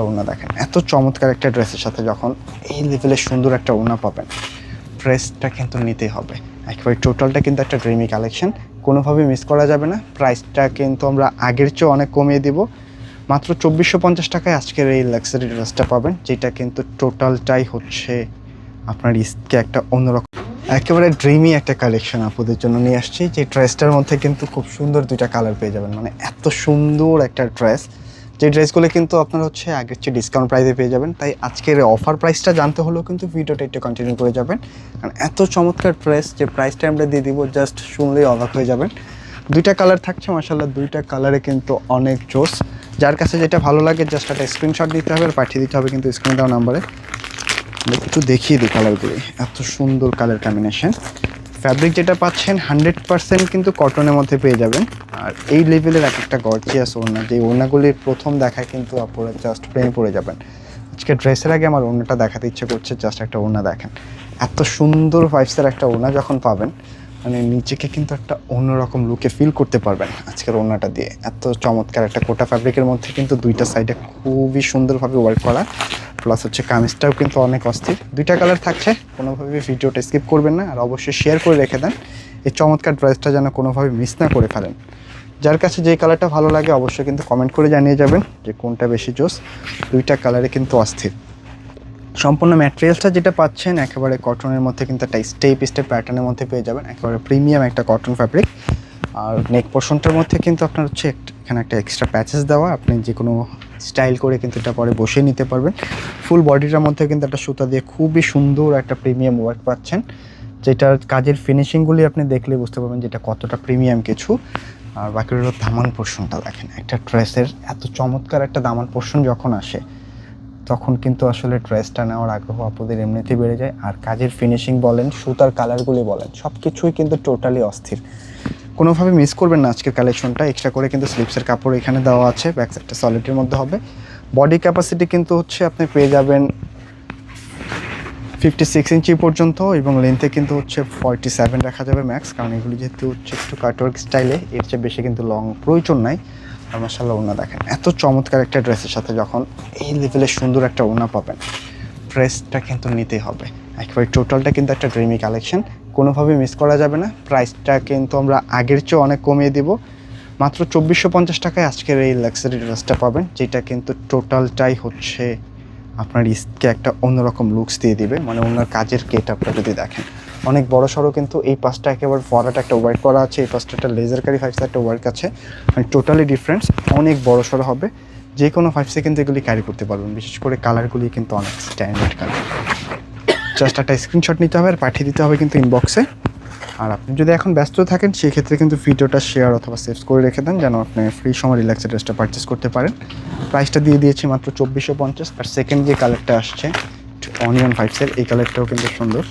মাশাআল্লাহ ওড়না দেখেন, এত চমৎকার একটা ড্রেসের সাথে যখন এই লেভেলের সুন্দর একটা ওড়না পাবেন, ড্রেসটা কিন্তু নিতেই হবে। একেবারে টোটালটা কিন্তু একটা ড্রিমি কালেকশন, কোনোভাবে মিস করা যাবে না। প্রাইসটা কিন্তু আমরা আগের চেয়ে অনেক কমিয়ে দিব, মাত্র 2450 টাকায় আজকের এই লাক্সারি ড্রেসটা পাবেন, যেটা কিন্তু টোটালটাই হচ্ছে আপনার ইস্টকে একটা অন্যরকম একেবারে ড্রিমি একটা কালেকশন আপনাদের জন্য নিয়ে আসছি। যে ড্রেসটার মধ্যে কিন্তু খুব সুন্দর দুইটা কালার পেয়ে যাবেন, মানে এত সুন্দর একটা ড্রেস, যে ড্রেসগুলো কিন্তু আপনারা হচ্ছে আগের চেয়ে ডিসকাউন্ট প্রাইসে পেয়ে যাবেন। তাই আজকের অফার প্রাইসটা জানতে হলেও কিন্তু ভিডিওটা একটু কন্টিনিউ করে যাবেন, কারণ এত চমৎকার ড্রেস যে প্রাইসটা আমরা দিয়ে দিব জাস্ট শুনলেই অবাক হয়ে যাবেন। দুইটা কালার থাকছে মাশাআল্লাহ, দুইটা কালারে কিন্তু অনেক জোস। যার কাছে যেটা ভালো লাগে জাস্ট একটা স্ক্রিনশট দিতে হবে আর পাঠিয়ে দিতে হবে কিন্তু স্ক্রিনে দেওয়া নাম্বারে। একটু দেখিয়ে দিই কালারগুলি, এত সুন্দর কালার কম্বিনেশন। ফ্যাব্রিক যেটা পাচ্ছেন 100% কিন্তু কটনের মধ্যে পেয়ে যাবেন। আর এই লেভেলের এক একটা গর্জিয়াস ওড়না, যে ওড়নাগুলির প্রথম দেখায় কিন্তু আপনারা জাস্ট প্রেমে পড়ে যাবেন। আজকে ড্রেসের আগে আমার ওড়নাটা দেখাতে ইচ্ছে করছে, জাস্ট একটা ওড়না দেখেন, এত সুন্দর ভাইবসের একটা ওড়না যখন পাবেন, মানে নিজেকে কিন্তু একটা অন্যরকম লুকে ফিল করতে পারবেন আজকের ওড়নাটা দিয়ে। এত চমৎকার একটা কোটা ফ্যাব্রিকের মধ্যে কিন্তু দুইটা সাইডে খুবই সুন্দরভাবে ওয়ার্ক করা, প্লাস হচ্ছে কামিজটাও কিন্তু অনেক অস্থির। দুইটা কালার থাকছে, কোনোভাবে ভিডিওটা স্কিপ করবেন না, আর অবশ্যই শেয়ার করে রেখে দেন এই চমৎকার ড্রেসটা যেন কোনোভাবে মিস না করে ফেলেন। যার কাছে যে কালারটা ভালো লাগে অবশ্যই কিন্তু কমেন্ট করে জানিয়ে যাবেন যে কোনটা বেশি জোস। দুইটা কালারে কিন্তু অস্থির। সম্পূর্ণ ম্যাটেরিয়ালসটা যেটা পাচ্ছেন একেবারে কটনের মধ্যে কিন্তু একটা স্টেপ প্যাটার্নের মধ্যে পেয়ে যাবেন, একেবারে প্রিমিয়াম একটা কটন ফ্যাব্রিক। আর নেক পোর্শনটার মধ্যে কিন্তু আপনার হচ্ছে এখানে একটা এক্সট্রা প্যাচেস দেওয়া, আপনি যে কোনো স্টাইল করে কিন্তু এটা পরে বসিয়ে নিতে পারবেন। ফুল বডিটার মধ্যে কিন্তু একটা সুতা দিয়ে খুবই সুন্দর একটা প্রিমিয়াম ওয়ার্ক পাচ্ছেন, যেটার কাজের ফিনিশিংগুলি আপনি দেখলে বুঝতে পারবেন যেটা কতটা প্রিমিয়াম কিছু। আর বাকি হলো দামান পোর্শনটা দেখেন, একটা ড্রেসের এত চমৎকার একটা দামান পোর্শন যখন আসে তখন কিন্তু আসলে ড্রেসটা নেওয়ার আগ্রহ আপনাদের এমনিতেই বেড়ে যায়। আর কাজের ফিনিশিং বলেন, সুতার কালারগুলি বলেন, সব কিছুই কিন্তু টোটালি অস্থির। কোনোভাবে মিস করবেন না আজকের কালেকশনটা। এক্সট্রা করে কিন্তু স্লিপসের কাপড় এখানে দেওয়া আছে, ব্যাক সাইডটা সলিডের মধ্যে হবে। বডি ক্যাপাসিটি কিন্তু হচ্ছে আপনি পেয়ে যাবেন 56 ইঞ্চি পর্যন্ত, এবং লেন্থে কিন্তু হচ্ছে 47 রাখা যাবে ম্যাক্স, কারণ এগুলি যেহেতু হচ্ছে একটু কাটওয়ার্ক স্টাইলে, এর চেয়ে বেশি কিন্তু লং প্রয়োজন নাই। আর মাশাআল্লাহ ওড়না দেখেন, এত চমৎকার একটা ড্রেসের সাথে যখন এই লেভেলের সুন্দর একটা ওড়না পাবেন, ড্রেসটা কিন্তু নিতেই হবে। একেবারে টোটালটা কিন্তু একটা ড্রিমি কালেকশন, কোনোভাবে মিস করা যাবে না। প্রাইসটা কিন্তু আমরা আগের চেয়ে অনেক কমিয়ে দিব, মাত্র 2450 টাকায় আজকের এই লাক্সারি ড্রেসটা পাবেন, যেটা কিন্তু টোটালটাই হচ্ছে আপনার ইস্টকে একটা অন্যরকম লুকস দিয়ে দিবে। মানে ওনার কাজের গেটআপটা যদি দেখেন, অনেক বড় সড়ো কিন্তু এই পাশটা একেবারে ফরাট একটা ওয়ার্ক করা আছে, এই পাশটা একটা লেজার কারি ফাইভসে একটা ওয়ার্ক আছে, মানে টোটালি ডিফারেন্স, অনেক বড় সড়ো হবে। যে কোনো ফাইভসে কিন্তু এগুলি ক্যারি করতে পারবেন, বিশেষ করে কালারগুলি কিন্তু অনেক স্ট্যান্ডার্ড কালার। জাস্ট একটা স্ক্রিনশট নিতে হবে আর পাঠিয়ে দিতে হবে কিন্তু ইনবক্সে। আর আপনি যদি এখন ব্যস্ত থাকেন সেক্ষেত্রে কিন্তু ভিডিওটা শেয়ার অথবা সেভ করে রেখে দেন, যেন আপনি ফ্রি সময় রিল্যাক্সের ড্রেসটা পারচেস করতে পারেন। প্রাইসটা দিয়ে দিয়েছি মাত্র 2450। আর সেকেন্ড যে কালারটা আসছে অনিয়ন ফাইভসের, এই কালারটাও কিন্তু সুন্দর,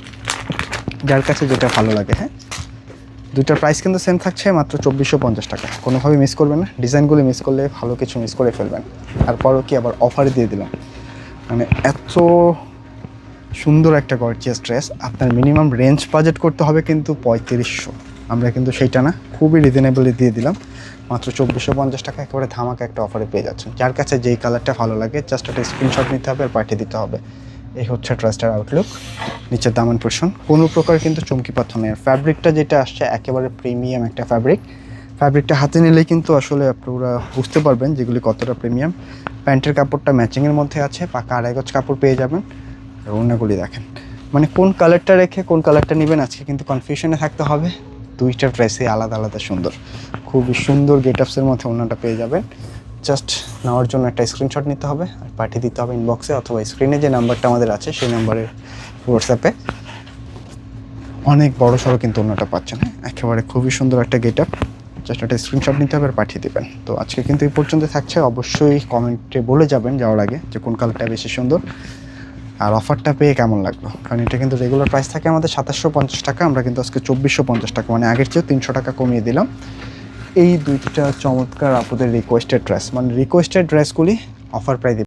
যার কাছে যেটা ভালো লাগে। হ্যাঁ, দুইটার প্রাইস কিন্তু সেম থাকছে, মাত্র 2450 টাকা। কোনোভাবে মিস করবেন না, ডিজাইনগুলো মিস করলে ভালো কিছু মিস করে ফেলবেন। তারপরও কি আবার অফারে দিয়ে দিলাম, মানে এত সুন্দর একটা গর্জিয়াস ড্রেস। আপনার মিনিমাম রেঞ্জ বাজেট করতে হবে কিন্তু 3500, আমরা কিন্তু সেইটা না, খুবই রিজনেবলি দিয়ে দিলাম মাত্র 2450 টাকা। একেবারে ধামাকা একটা অফারে পেয়ে যাচ্ছেন। যার কাছে যেই কালারটা ভালো লাগে জাস্ট একটা স্ক্রিনশট নিতে হবে আর পাঠিয়ে দিতে হবে। এই হচ্ছে ড্রেসটার আউটলুক। নিচের দামান পোর্শন কোনো প্রকার কিন্তু চমকি পাথর নেই। আর ফ্যাব্রিকটা যেটা আসছে একেবারে প্রিমিয়াম একটা ফ্যাব্রিক। ফ্যাব্রিকটা হাতে নিলেই কিন্তু আসলে আপনারা বুঝতে পারবেন যেগুলি কতটা প্রিমিয়াম। প্যান্টের কাপড়টা ম্যাচিংয়ের মধ্যে আছে, পাকা আড়াই গজ কাপড় পেয়ে যাবেন। ওড়নাগুলি দেখেন, মানে কোন কালারটা রেখে কোন কালারটা নেবেন আজকে কিন্তু কনফিউশনে থাকতে হবে। দুইটা ড্রেসই আলাদা আলাদা সুন্দর, খুবই সুন্দর গেটআপসের মধ্যে ওড়নাটা পেয়ে যাবেন। জাস্ট নেওয়ার জন্য একটা স্ক্রিনশট নিতে হবে আর পাঠিয়ে দিতে হবে ইনবক্সে অথবা স্ক্রিনে যে নাম্বারটা আমাদের আছে সেই নাম্বারে হোয়াটসঅ্যাপে। অনেক বড় সড়ো কিন্তু ওড়নাটা পাচ্ছেন। হ্যাঁ, একেবারে খুবই সুন্দর একটা গেটআপ। জাস্ট একটা স্ক্রিনশট নিতে হবে আর পাঠিয়ে দেবেন। তো আজকে কিন্তু এই পর্যন্ত থাকছে। অবশ্যই কমেন্টে বলে যাবেন যাওয়ার আগে যে কোন কালারটা বেশি সুন্দর আর অফারটা পেয়ে কেমন লাগলো। কারণ এটা কিন্তু রেগুলার প্রাইস থাকে আমাদের 2750 টাকা, আমরা কিন্তু আজকে 2450 টাকা, মানে আগের চেয়েও 300 টাকা কমিয়ে দিলাম। এই দুইটা চমৎকার আপনাদের রিকোয়েস্টেড ড্রেস, মানে রিকোয়েস্টেড ড্রেসগুলি অফার প্রাইস